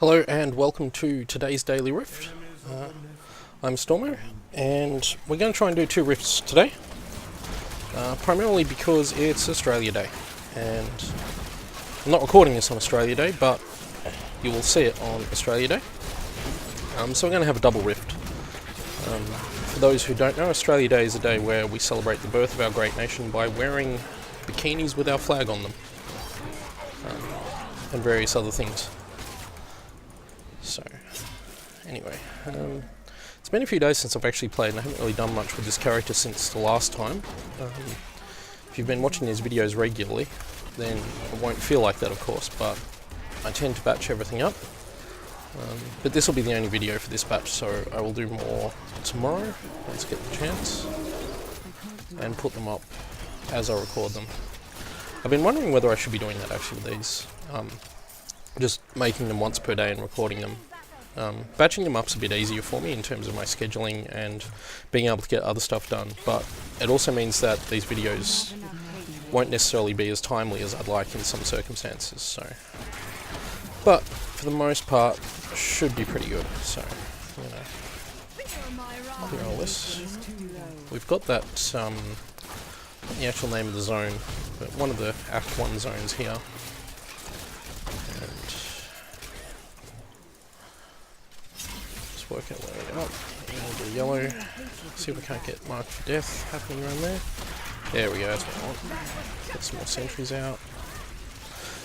Hello and welcome to today's Daily Rift. I'm Stormo and we're going to try and do 2 rifts today, primarily because it's Australia Day, and I'm not recording this on Australia Day, but you will see it on Australia Day. So we're going to have a double rift. For those who don't know, Australia Day is a day where we celebrate the birth of our great nation by wearing bikinis with our flag on them, and various other things. So, anyway, it's been a few days since I've actually played, and I haven't really done much with this character since the last time. If you've been watching these videos regularly, then it won't feel like that, of course, but I tend to batch everything up. But this will be the only video for this batch, so I will do more tomorrow. Let's get the chance, and put them up as I record them. I've been wondering whether I should be doing that actually with these. Just making them once per day and recording them. Batching them up's a bit easier for me in terms of my scheduling and being able to get other stuff done, but it also means that these videos won't necessarily be as timely as I'd like in some circumstances, so. But, for the most part, should be pretty good, so, you know, clear all this. We've got that, the actual name of the zone, but one of the Act 1 zones here. Work our way up, and do yellow, see if we can't get marked for death happening around there. There we go, that's what I want. Get some more sentries out.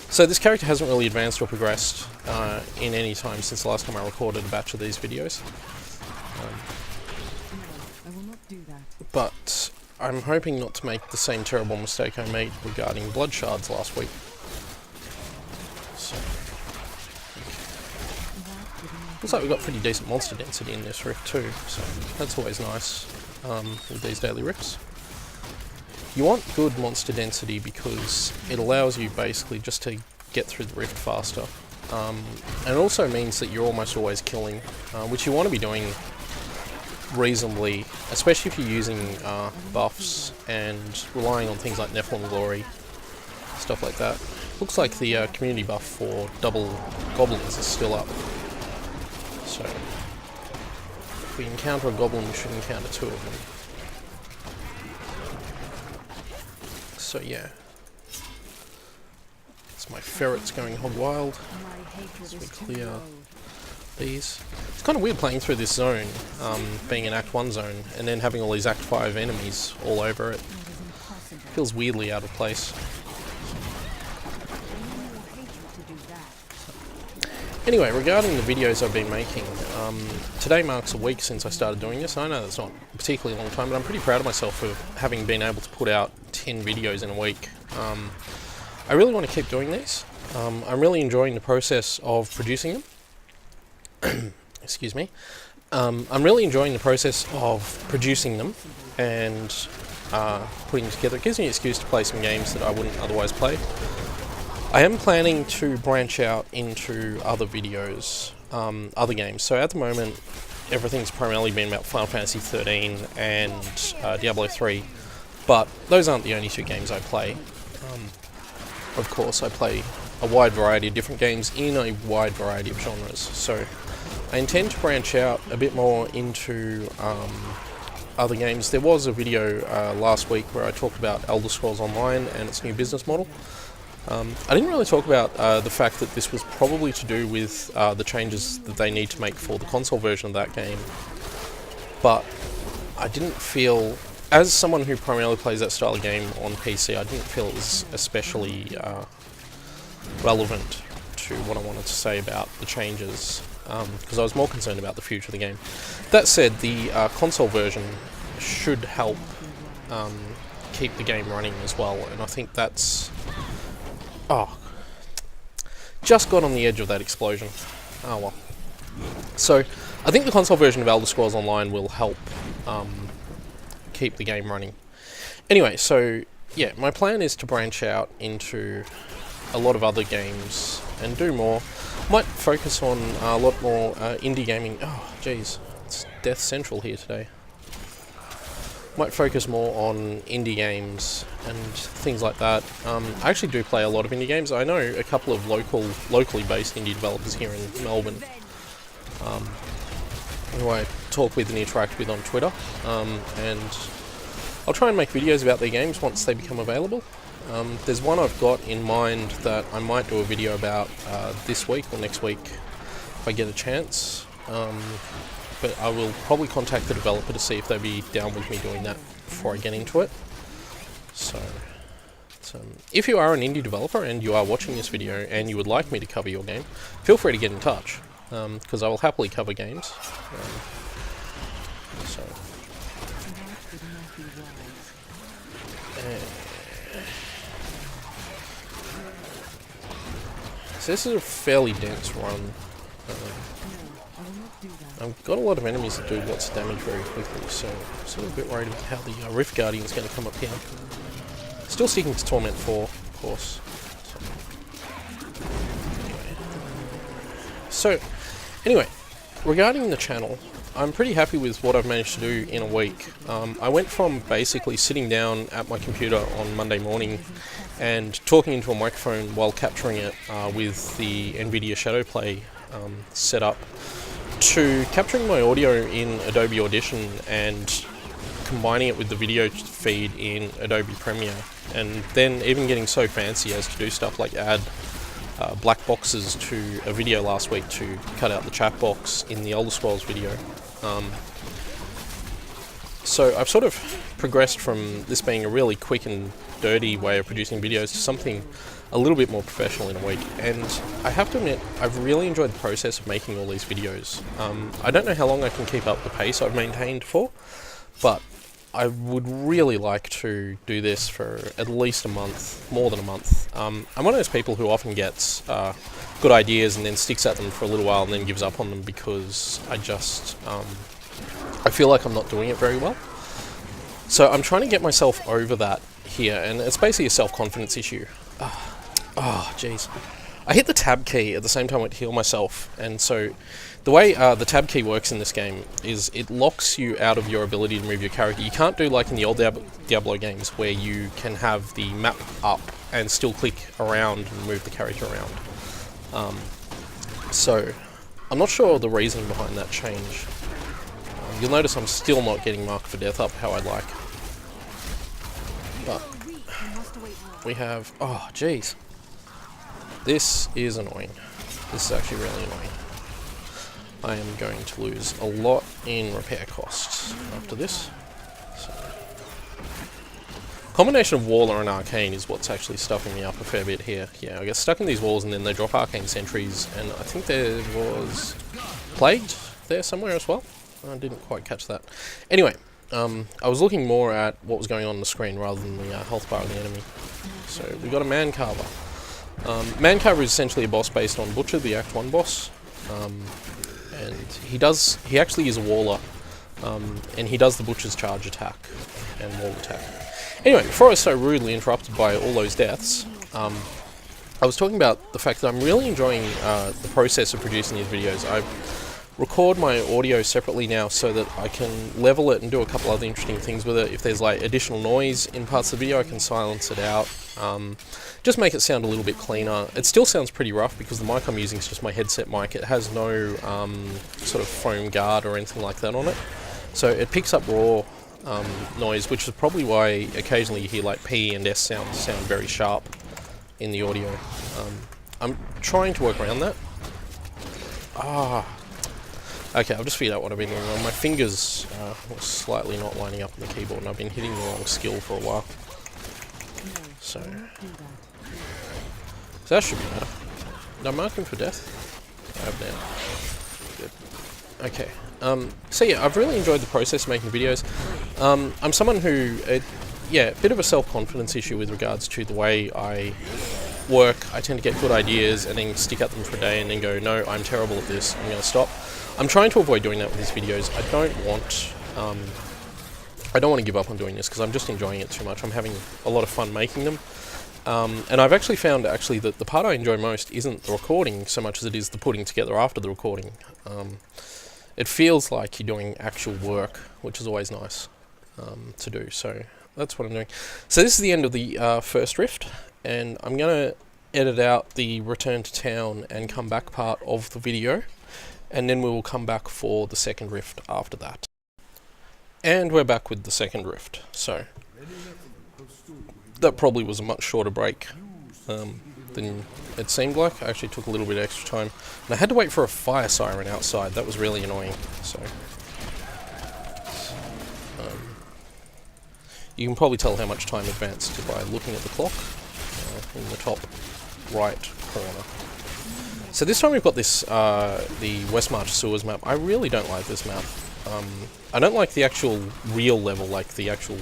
So this character hasn't really advanced or progressed in any time since the last time I recorded a batch of these videos. But I'm hoping not to make the same terrible mistake I made regarding blood shards last week. So. Looks like we've got pretty decent monster density in this rift too, so that's always nice with these daily rifts. You want good monster density because it allows you basically just to get through the rift faster. And it also means that you're almost always killing, which you want to be doing reasonably, especially if you're using buffs and relying on things like Nephilim Glory, stuff like that. Looks like the community buff for double goblins is still up. So, if we encounter a goblin, we should encounter 2 of them. So yeah. It's my ferrets going hog wild. As we clear these. It's kind of weird playing through this zone, being an Act 1 zone, and then having all these Act 5 enemies all over it. Feels weirdly out of place. Anyway, regarding the videos I've been making, today marks a week since I started doing this. I know that's not a particularly long time, but I'm pretty proud of myself for having been able to put out 10 videos in a week. I really want to keep doing these. I'm really enjoying the process of producing them. Excuse me. I'm really enjoying the process of producing them and putting them together. It gives me an excuse to play some games that I wouldn't otherwise play. I am planning to branch out into other videos, other games. So at the moment, everything's primarily been about Final Fantasy 13 and Diablo 3, but those aren't the only 2 games I play. Of course, I play a wide variety of different games in a wide variety of genres. So I intend to branch out a bit more into other games. There was a video last week where I talked about Elder Scrolls Online and its new business model. I didn't really talk about the fact that this was probably to do with the changes that they need to make for the console version of that game, but I didn't feel, as someone who primarily plays that style of game on PC, I didn't feel it was especially relevant to what I wanted to say about the changes, because I was more concerned about the future of the game. That said, the console version should help keep the game running as well, and I think that's... Oh, just got on the edge of that explosion. Oh well. So, I think the console version of Elder Scrolls Online will help keep the game running. Anyway, so yeah, my plan is to branch out into a lot of other games and do more. Might focus on a lot more indie gaming. Oh, jeez, it's Death Central here today. might focus more on indie games and things like that. I actually do play a lot of indie games. I know a couple of locally based indie developers here in Melbourne, who I talk with and interact with on Twitter, and I'll try and make videos about their games once they become available. There's one I've got in mind that I might do a video about this week or next week if I get a chance. But I will probably contact the developer to see if they'd be down with me doing that before I get into it. So if you are an indie developer and you are watching this video and you would like me to cover your game, feel free to get in touch, because I will happily cover games. So this is a fairly dense run. I've got a lot of enemies that do lots of damage very quickly, so I'm sort of a bit worried about how the Rift Guardian's going to come up here. Still sticking to Torment 4, of course. So, anyway, regarding the channel, I'm pretty happy with what I've managed to do in a week. I went from basically sitting down at my computer on Monday morning and talking into a microphone while capturing it with the NVIDIA Shadowplay setup, to capturing my audio in Adobe Audition and combining it with the video feed in Adobe Premiere, and then even getting so fancy as to do stuff like add black boxes to a video last week to cut out the chat box in the Elder Scrolls video. So I've sort of progressed from this being a really quick and dirty way of producing videos to something a little bit more professional in a week, and I have to admit I've really enjoyed the process of making all these videos. I don't know how long I can keep up the pace I've maintained for, but I would really like to do this for at least a month, more than a month. I'm one of those people who often gets good ideas and then sticks at them for a little while and then gives up on them because I just I feel like I'm not doing it very well. So I'm trying to get myself over that here, and it's basically a self-confidence issue. Oh, jeez. I hit the tab key at the same time I went to heal myself, and so the way the tab key works in this game is it locks you out of your ability to move your character. You can't do like in the old Diablo games where you can have the map up and still click around and move the character around. So I'm not sure the reason behind that change. You'll notice I'm still not getting marked for death up how I'd like. But we have... oh, jeez. This is annoying. This is actually really annoying. I am going to lose a lot in repair costs after this. So. Combination of Waller and Arcane is what's actually stuffing me up a fair bit here. Yeah, I get stuck in these walls and then they drop Arcane sentries, and I think there was Plagued there somewhere as well. I didn't quite catch that. Anyway, I was looking more at what was going on the screen rather than the health bar of the enemy. So we got a Man Carver. Man Carver is essentially a boss based on Butcher, the Act 1 boss. And he actually is a Waller, and he does the Butcher's charge attack and wall attack. Anyway, before I was so rudely interrupted by all those deaths, I was talking about the fact that I'm really enjoying the process of producing these videos. I record my audio separately now so that I can level it and do a couple other interesting things with it. If there's like additional noise in parts of the video, I can silence it out. Just make it sound a little bit cleaner. It still sounds pretty rough because the mic I'm using is just my headset mic. It has no sort of foam guard or anything like that on it. So it picks up raw noise, which is probably why occasionally you hear like P and S sounds sound very sharp in the audio. I'm trying to work around that. Okay, I'll just figure out what I've been doing wrong. My fingers were slightly not lining up on the keyboard, and I've been hitting the wrong skill for a while. So that should be better. Did I mark him for death? I have now. Good. Okay. So yeah, I've really enjoyed the process of making videos. I'm someone who, a bit of a self-confidence issue with regards to the way I work. I tend to get good ideas and then stick at them for a day and then go, no, I'm terrible at this, I'm going to stop. I'm trying to avoid doing that with these videos. I don't want to give up on doing this because I'm just enjoying it too much. I'm having a lot of fun making them. And I've actually found that the part I enjoy most isn't the recording so much as it is the putting together after the recording. It feels like you're doing actual work, which is always nice. to do, so that's what I'm doing. So this is the end of the first rift, and I'm going to edit out the return to town and come back part of the video, and then we will come back for the second rift after that. And we're back with the second rift, so that probably was a much shorter break than it seemed like. I actually took a little bit extra time, and I had to wait for a fire siren outside. That was really annoying. So you can probably tell how much time advanced by looking at the clock in the top right corner. So this time we've got this the Westmarch Sewers map. I really don't like this map. I don't like the actual real level, like the actual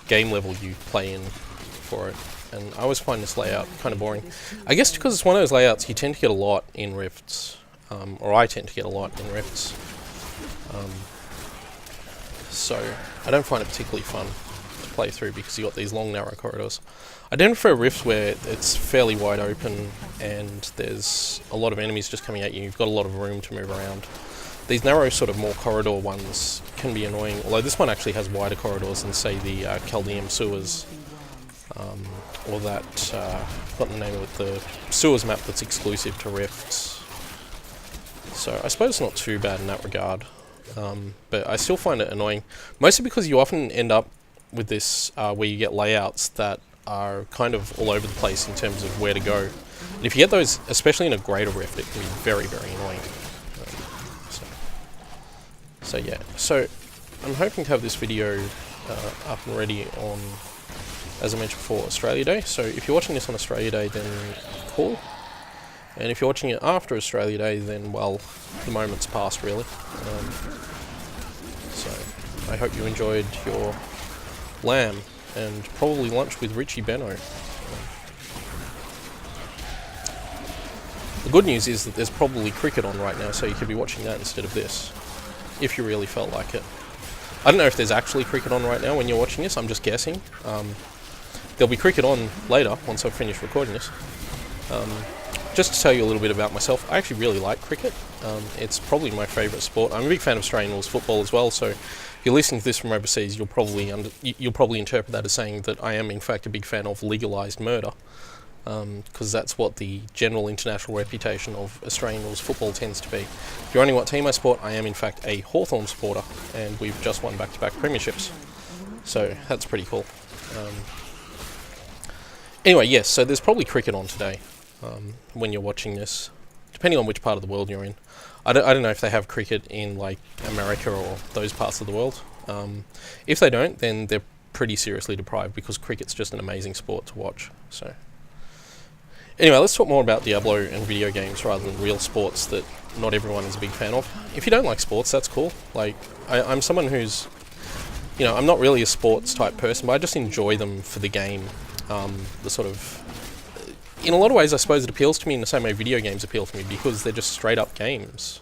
game level you play in for it, and I always find this layout kind of boring. I guess because it's one of those layouts you tend to get a lot in rifts, or I tend to get a lot in rifts, so I don't find it particularly fun to play through because you got these long narrow corridors. I don't prefer rifts where it's fairly wide open and there's a lot of enemies just coming at you. You've got a lot of room to move around. These narrow sort of more corridor ones can be annoying, although this one actually has wider corridors than say the Chaldean Sewers, or that, what the name of it, the Sewers map that's exclusive to rifts. So I suppose it's not too bad in that regard, but I still find it annoying, mostly because you often end up with this where you get layouts that are kind of all over the place in terms of where to go. And if you get those, especially in a greater rift, it can be very, very annoying. So yeah, so I'm hoping to have this video up and ready on, as I mentioned before, Australia Day. So if you're watching this on Australia Day, then cool. And if you're watching it after Australia Day, then, well, the moment's passed, really. So I hope you enjoyed your lamb and probably lunch with Richie Benno. The good news is that there's probably cricket on right now, so you could be watching that instead of this, if you really felt like it. I don't know if there's actually cricket on right now when you're watching this, I'm just guessing. There'll be cricket on later, once I've finished recording this. Just to tell you a little bit about myself, I actually really like cricket. It's probably my favourite sport. I'm a big fan of Australian rules football as well, so if you're listening to this from overseas, you'll probably interpret that as saying that I am in fact a big fan of legalised murder, because that's what the general international reputation of Australian rules football tends to be. If you're wondering what team I support, I am in fact a Hawthorn supporter, and we've just won back-to-back premierships, so that's pretty cool. Anyway, yes, so there's probably cricket on today when you're watching this, depending on which part of the world you're in. I don't know if they have cricket in like America or those parts of the world. If they don't, then they're pretty seriously deprived, because cricket's just an amazing sport to watch. So anyway, let's talk more about Diablo and video games rather than real sports that not everyone is a big fan of. If you don't like sports, that's cool. Like, I'm someone who's, you know, I'm not really a sports type person, but I just enjoy them for the game. The sort of, in a lot of ways, I suppose it appeals to me in the same way video games appeal to me, because they're just straight up games.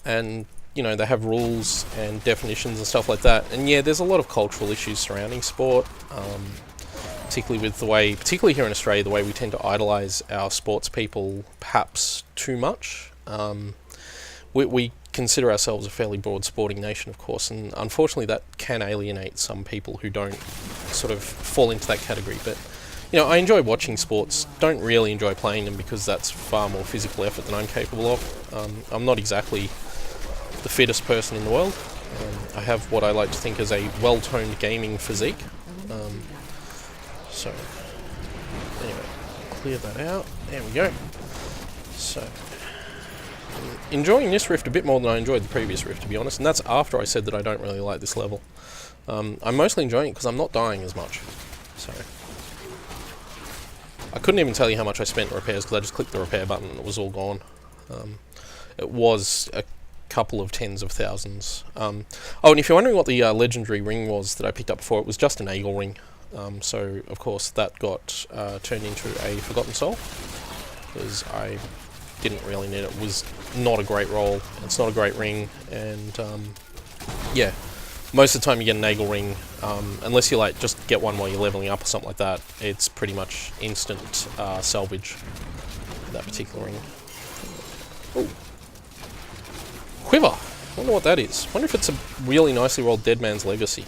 And, you know, they have rules and definitions and stuff like that. And yeah, there's a lot of cultural issues surrounding sport, particularly with the way, particularly here in Australia, the way we tend to idolise our sports people perhaps too much. We consider ourselves a fairly broad sporting nation, of course, and unfortunately that can alienate some people who don't sort of fall into that category. But, you know, I enjoy watching sports, don't really enjoy playing them because that's far more physical effort than I'm capable of. I'm not exactly the fittest person in the world. I have what I like to think is a well-toned gaming physique. So, anyway, clear that out. There we go. So, I'm enjoying this rift a bit more than I enjoyed the previous rift, to be honest, and that's after I said that I don't really like this level. I'm mostly enjoying it because I'm not dying as much. So, I couldn't even tell you how much I spent in repairs because I just clicked the repair button and it was all gone. It was a couple of tens of thousands. Oh, and if you're wondering what the legendary ring was that I picked up before, it was just an eagle ring. So, of course, that got turned into a Forgotten Soul, because I didn't really need it. It was not a great roll, it's not a great ring, and yeah, most of the time you get an eagle ring, unless you like just get one while you're leveling up or something like that, it's pretty much instant salvage, that particular ring. Ooh. Quiver! I wonder wonder what that is. Wonder if it's a really nicely rolled Dead Man's Legacy.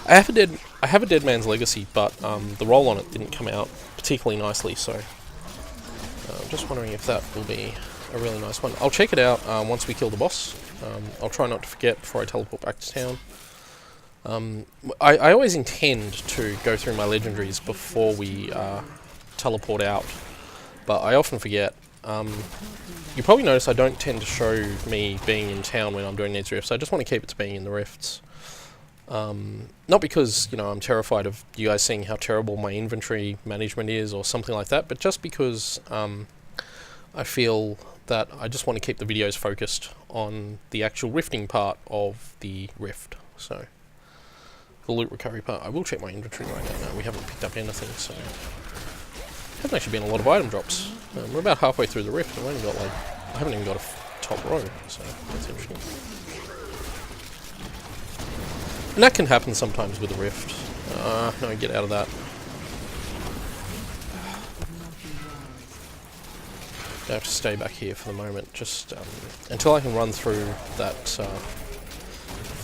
I have a Dead Man's Legacy, but the roll on it didn't come out particularly nicely, so I'm just wondering if that will be a really nice one. I'll check it out once we kill the boss. I'll try not to forget before I teleport back to town. I always intend to go through my legendaries before we teleport out, but I often forget. You probably notice I don't tend to show me being in town when I'm doing these rifts. I just want to keep it to being in the rifts. Not because, you know, I'm terrified of you guys seeing how terrible my inventory management is or something like that, but just because I feel that I just want to keep the videos focused on the actual rifting part of the rift. So, the loot recovery part. I will check my inventory right now. No, we haven't picked up anything, so... Haven't actually been a lot of item drops. We're about halfway through the rift, and I've only got like... I haven't even got a top row, so that's interesting. And that can happen sometimes with a rift. No, get out of that. I have to stay back here for the moment, just until I can run through that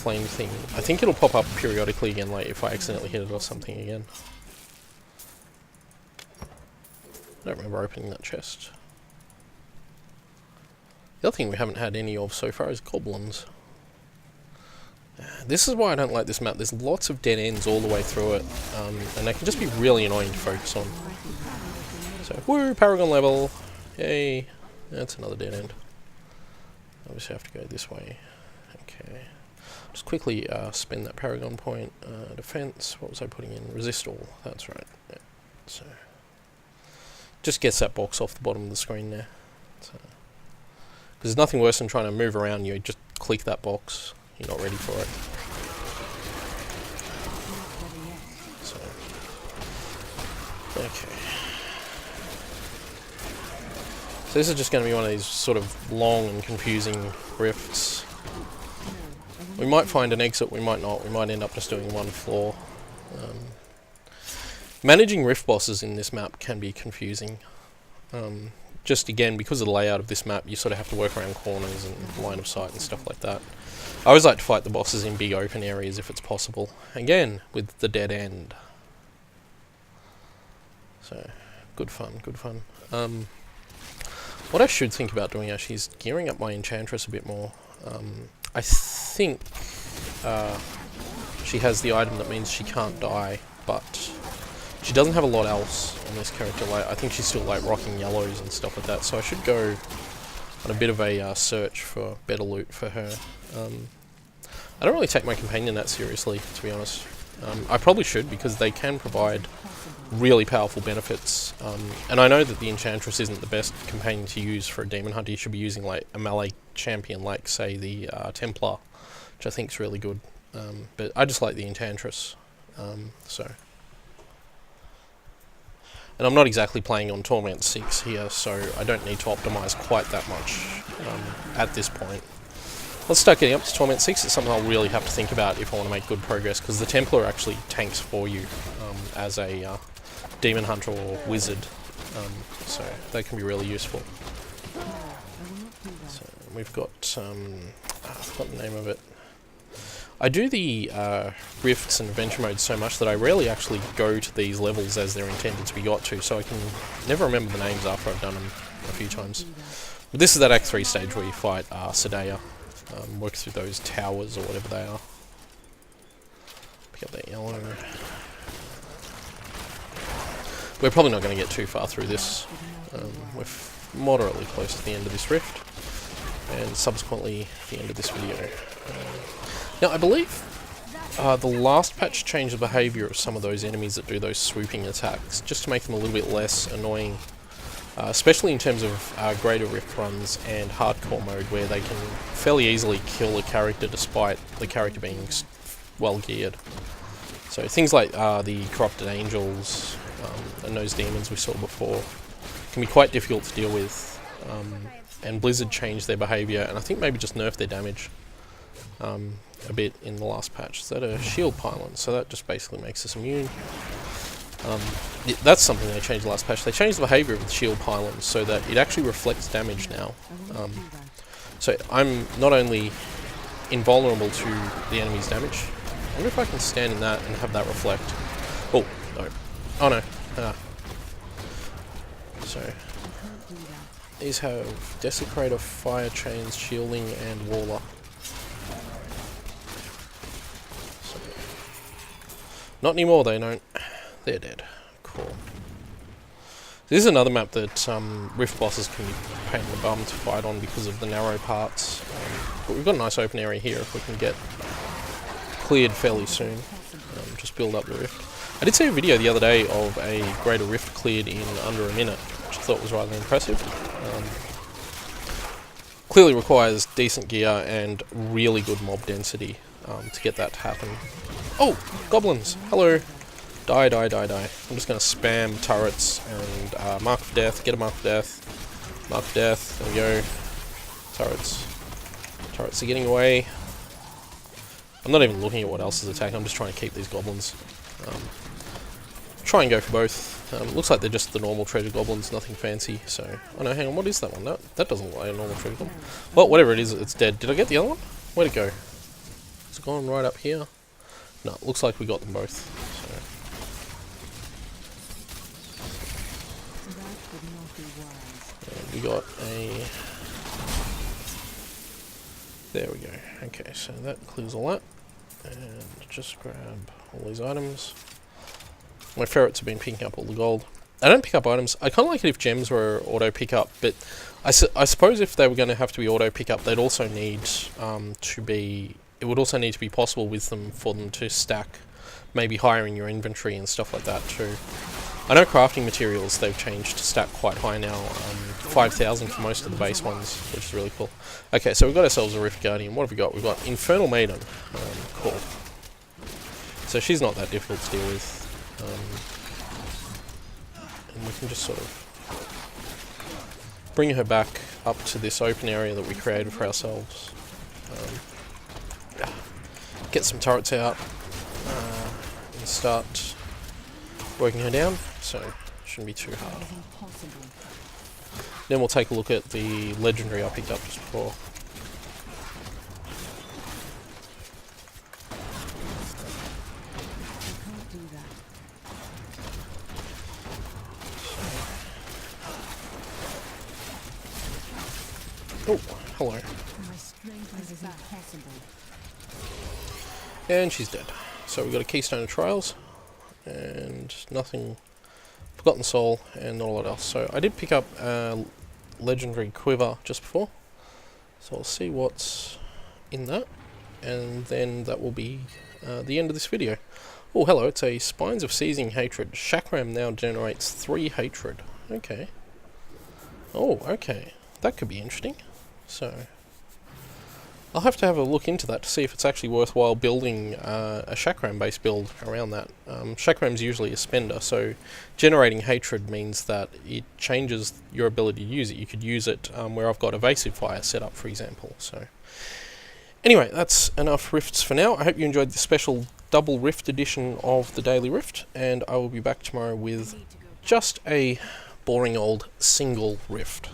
flame thing. I think it'll pop up periodically again, like if I accidentally hit it or something again. I don't remember opening that chest. The other thing we haven't had any of so far is goblins. This is why I don't like this map. There's lots of dead ends all the way through it, and they can just be really annoying to focus on. So, woo, Paragon level! Yay! That's another dead end. Obviously have to go this way. Okay. Just quickly spend that Paragon point. Defense, what was I putting in? Resist all, that's right. Yeah. So, just gets that box off the bottom of the screen there. So, there's nothing worse than trying to move around, you just click that box. You're not ready for it. So, okay. So this is just going to be one of these sort of long and confusing rifts. We might find an exit, we might not. We might end up just doing one floor. Managing rift bosses in this map can be confusing. Just again, because of the layout of this map, you sort of have to work around corners and line of sight and stuff like that. I always like to fight the bosses in big open areas if it's possible. Again, with the dead end. So, good fun, good fun. What I should think about doing actually is gearing up my Enchantress a bit more. I think she has the item that means she can't die, but she doesn't have a lot else on this character. Like, I think she's still like rocking yellows and stuff like that, so I should go on a bit of a search for better loot for her. I don't really take my companion that seriously, to be honest. I probably should, because they can provide really powerful benefits. And I know that the Enchantress isn't the best companion to use for a Demon Hunter. You should be using like a melee champion, like say the Templar, which I think is really good. But I just like the Enchantress. So. And I'm not exactly playing on Torment 6 here, so I don't need to optimise quite that much at this point. Let's start getting up to Torment 6. It's something I'll really have to think about if I want to make good progress, because the Templar actually tanks for you as a Demon Hunter or Wizard, so they can be really useful. So we've got, I forgot the name of it. I do the rifts and adventure modes so much that I rarely actually go to these levels as they're intended to be got to, so I can never remember the names after I've done them a few times. But this is that Act 3 stage where you fight Sadea, work through those towers or whatever they are. Pick up that yellow. We're probably not going to get too far through this. We're moderately close to the end of this rift, and subsequently the end of this video. Now, I believe the last patch changed the behaviour of some of those enemies that do those swooping attacks, just to make them a little bit less annoying, especially in terms of greater rift runs and hardcore mode, where they can fairly easily kill a character despite the character being well geared. So things like the corrupted angels and those demons we saw before can be quite difficult to deal with, and Blizzard changed their behaviour, and I think maybe just nerfed their damage a bit in the last patch. Is that a shield pylon? So that just basically makes us immune. That's something they changed the last patch. They changed the behaviour of the shield pylons so that it actually reflects damage now. So I'm not only invulnerable to the enemy's damage. I wonder if I can stand in that and have that reflect. Oh, no. Oh no. Ah. So, these have Desecrator, Fire Chains, Shielding, and Waller. So, not anymore, they don't. They're dead. Cool. This is another map that Rift bosses can be a pain in the bum to fight on because of the narrow parts. But we've got a nice open area here if we can get cleared fairly soon. Just build up the Rift. I did see a video the other day of a greater Rift cleared in under a minute, which I thought was rather impressive. Clearly requires decent gear and really good mob density to get that to happen. Oh! Goblins! Hello! Die, die, die, die. I'm just going to spam turrets and mark of death, get a mark of death, mark of death, there we go. Turrets. Turrets are getting away. I'm not even looking at what else is attacking, I'm just trying to keep these goblins. Try and go for both. Looks like they're just the normal treasure goblins, nothing fancy, so... Oh no, hang on, what is that one? That doesn't look like a normal treasure goblin. Well, whatever it is, it's dead. Did I get the other one? Where'd it go? Is it gone right up here? No, it looks like we got them both, so... And we got a... There we go. Okay, so that clears all that. And just grab all these items. My ferrets have been picking up all the gold. I don't pick up items. I kind of like it if gems were auto pickup, but I suppose if they were going to have to be auto pickup, they'd also need to be... It would also need to be possible with them for them to stack maybe higher in your inventory and stuff like that too. I know crafting materials they've changed to stack quite high now, 5,000 for most of the base ones, which is really cool. Okay, so we've got ourselves a Rift Guardian. What have we got? We've got Infernal Maiden. Cool. So she's not that difficult to deal with. And we can just sort of bring her back up to this open area that we created for ourselves. Get some turrets out and start working her down, so it shouldn't be too hard. Then we'll take a look at the legendary I picked up just before. Oh, hello. And she's dead. So we've got a Keystone of Trials, and nothing, Forgotten Soul, and not a lot else. So I did pick up a Legendary Quiver just before, so I'll see what's in that, and then that will be the end of this video. Oh, hello, it's a Spines of Seizing Hatred. Chakram now generates 3 hatred. Okay. Oh, okay. That could be interesting. So, I'll have to have a look into that to see if it's actually worthwhile building a Chakram-based build around that. Chakram's usually a spender, so generating hatred means that it changes your ability to use it. You could use it where I've got Evasive Fire set up, for example. So, anyway, that's enough Rifts for now. I hope you enjoyed the special double Rift edition of the Daily Rift, and I will be back tomorrow with just a boring old single Rift.